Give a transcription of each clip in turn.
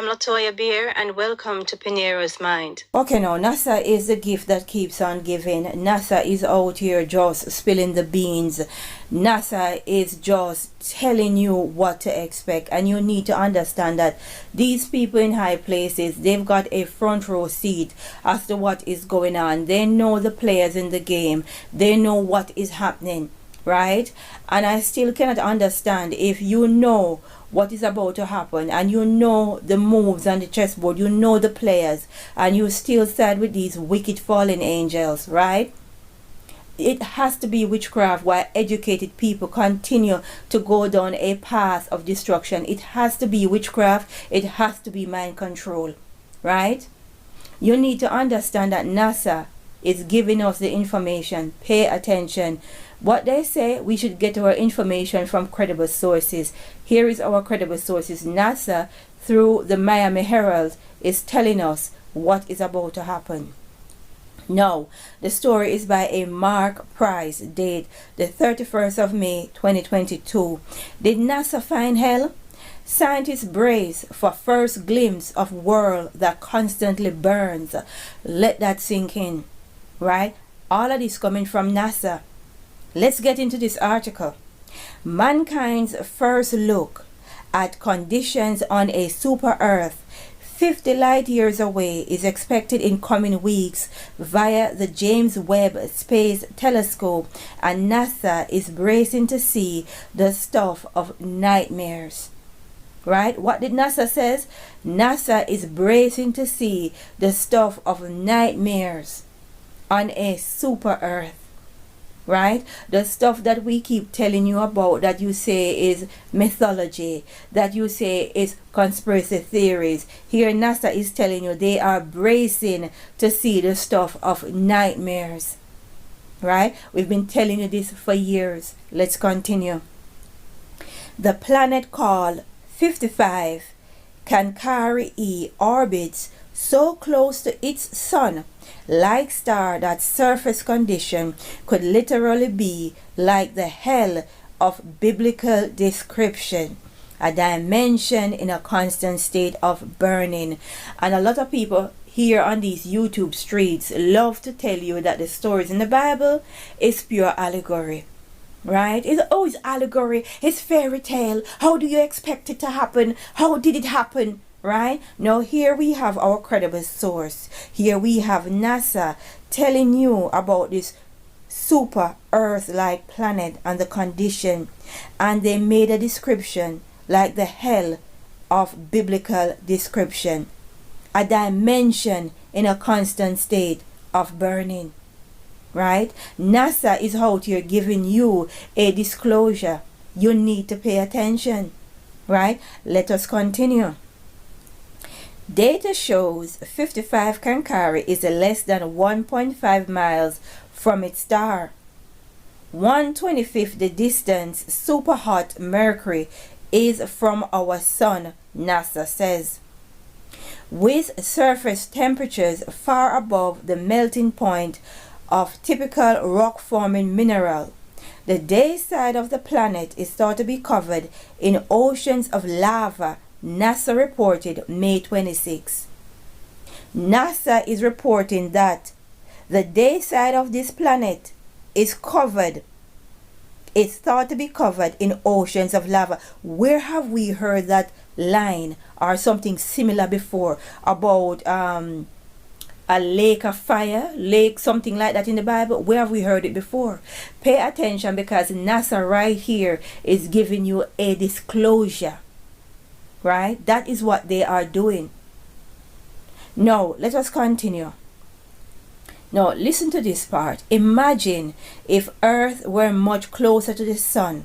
I'm Latoya Beir, and welcome to Peniros Mind. Okay, now NASA is the gift that keeps on giving. NASA is out here just spilling the beans. NASA is just telling you what to expect, and you need to understand that these people in high places, they've got a front row seat as to what is going on. They know the players in the game. They know what is happening, right? And I still cannot understand, if you know what is about to happen and you know the moves on the chessboard, you know the players, and you still side with these wicked fallen angels, right? It has to be witchcraft while educated people continue to go down a path of destruction. It has to be witchcraft. It has to be mind control, right? You need to understand that NASA is giving us the information. Pay attention. What they say, we should get our information from credible sources. Here is our credible sources. NASA, through the Miami Herald, is telling us what is about to happen. Now, the story is by a Mark Price, date the 31st of May 2022. Did NASA find hell? Scientists brace for first glimpse of world that constantly burns. Let that sink in, right? All of this coming from NASA. Let's get into this article. Mankind's first look at conditions on a super Earth 50 light years away is expected in coming weeks via the James Webb Space Telescope, and NASA is bracing to see the stuff of nightmares. Right? What did NASA says? NASA is bracing to see the stuff of nightmares on a super Earth. Right? The stuff that we keep telling you about, that you say is mythology, that you say is conspiracy theories. Here NASA is telling you they are bracing to see the stuff of nightmares. Right? We've been telling you this for years. Let's continue. The planet called 55 Cancari E orbits so close to its sun, like star, that surface condition could literally be like the hell of biblical description, a dimension in a constant state of burning. And a lot of people here on these YouTube streets love to tell you that the stories in the Bible is pure allegory. Right? It's always allegory. It's fairy tale. How do you expect it to happen? How did it happen? Right? Now here we have our credible source. Here we have NASA telling you about this super Earth-like planet and the condition. And they made a description like the hell of biblical description. A dimension in a constant state of burning. Right? NASA is out here giving you a disclosure. You need to pay attention. Right? Let us continue. Data shows 55 Cancari is less than 1.5 miles from its star. 1/25 the distance super hot Mercury is from our sun, NASA says. With surface temperatures far above the melting point of typical rock-forming mineral, the day side of the planet is thought to be covered in oceans of lava, NASA reported May 26. NASA is reporting that the day side of this planet is covered. It's thought to be covered in oceans of lava. Where have we heard that line or something similar before about a lake of fire, lake, something like that in the Bible? Where have we heard it before? Pay attention, because NASA right here is giving you a disclosure. Right? That is what they are doing. Now, let us continue. Now, listen to this part. Imagine if Earth were much closer to the sun.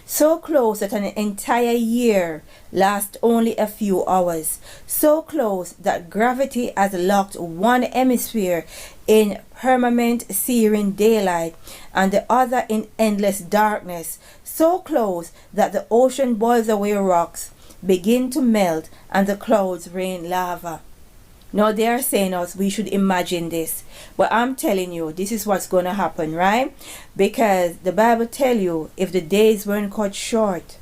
So close that an entire year lasts only a few hours. So close that gravity has locked one hemisphere in permanent searing daylight and the other in endless darkness. So close that the ocean boils away rocks, begin to melt, and the clouds rain lava. Now they are saying us we should imagine this, but I'm telling you this is what's going to happen, right? Because the Bible tell you if the days weren't cut short,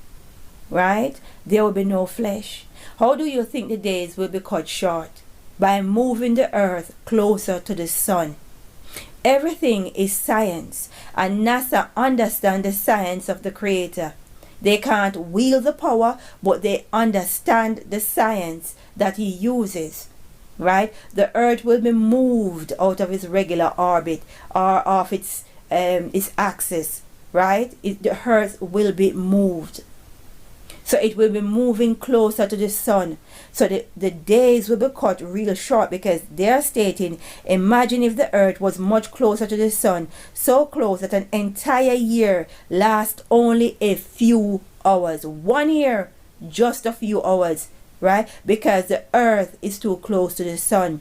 right, there will be no flesh. How do you think the days will be cut short? By moving the earth closer to the sun. Everything is science, and NASA understands the science of the Creator. They can't wield the power, but they understand the science that He uses. Right? The earth will be moved out of its regular orbit or off its axis. Right? The earth will be moved. So it will be moving closer to the sun. So the days will be cut real short, because they are stating, imagine if the earth was much closer to the sun, so close that an entire year lasts only a few hours. 1 year, just a few hours, right? Because the earth is too close to the sun.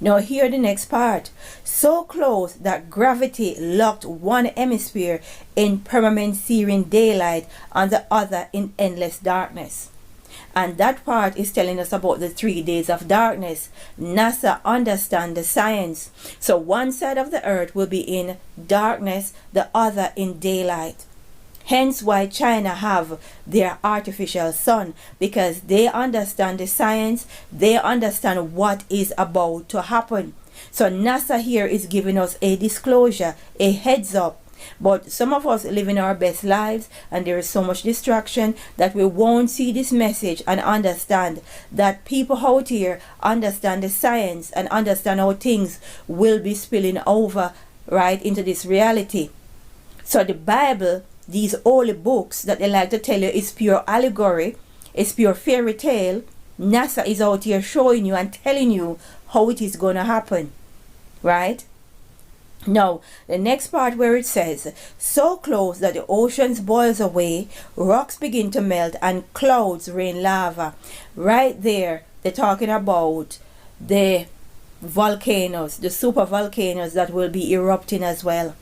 Now hear the next part. So close that gravity locked one hemisphere in permanent searing daylight and the other in endless darkness. And that part is telling us about the 3 days of darkness. NASA understands the science. So one side of the earth will be in darkness, the other in daylight. Hence why China have their artificial sun, because they understand the science, they understand what is about to happen. So NASA here is giving us a disclosure, a heads up. But some of us live in our best lives, and there is so much distraction that we won't see this message and understand that people out here understand the science and understand how things will be spilling over right into this reality. So the Bible, these holy books that they like to tell you is pure allegory, it's pure fairy tale. NASA is out here showing you and telling you how it is going to happen. Right? Now, the next part where it says, so close that the oceans boils away, rocks begin to melt, and clouds rain lava. Right there, they're talking about the volcanoes, the super volcanoes that will be erupting as well.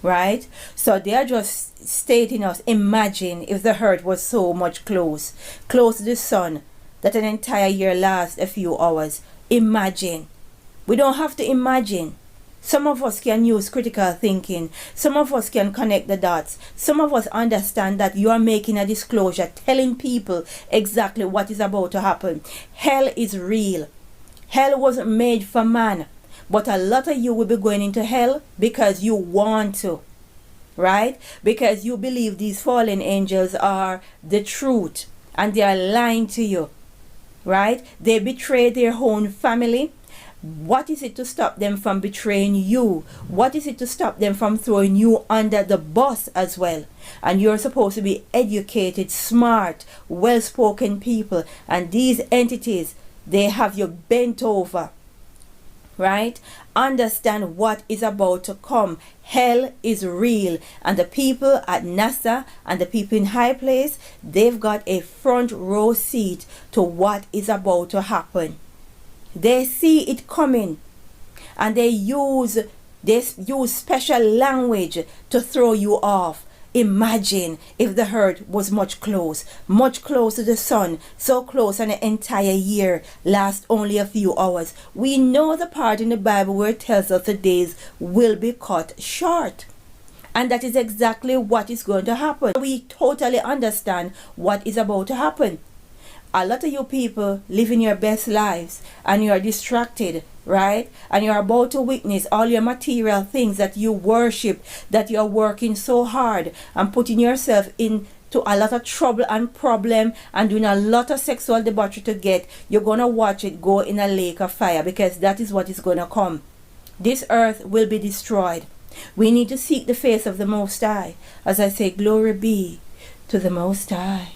Right? So they are just stating us, imagine if the earth was so much close to the sun that an entire year lasts a few hours. Imagine. We don't have to imagine. Some of us can use critical thinking. Some of us can connect the dots. Some of us understand that you are making a disclosure, telling people exactly what is about to happen. Hell is real. Hell wasn't made for man. But a lot of you will be going into hell because you want to, right? Because you believe these fallen angels are the truth and they are lying to you, right? They betray their own family. What is it to stop them from betraying you? What is it to stop them from throwing you under the bus as well? And you're supposed to be educated, smart, well-spoken people. And these entities, they have you bent over. Right? Understand what is about to come. Hell is real, and the people at NASA and the people in high place, they've got a front row seat to what is about to happen. They see it coming, and they use special language to throw you off. Imagine if the earth was much close to the sun, so close an entire year lasts only a few hours. We know the part in the Bible where it tells us the days will be cut short. And that is exactly what is going to happen. We totally understand what is about to happen. A lot of you people living your best lives and you are distracted, right? And you're about to witness all your material things that you worship, that you're working so hard and putting yourself into a lot of trouble and problem and doing a lot of sexual debauchery to get. You're going to watch it go in a lake of fire, because that is what is going to come. This earth will be destroyed. We need to seek the face of the Most High. As I say, glory be to the Most High.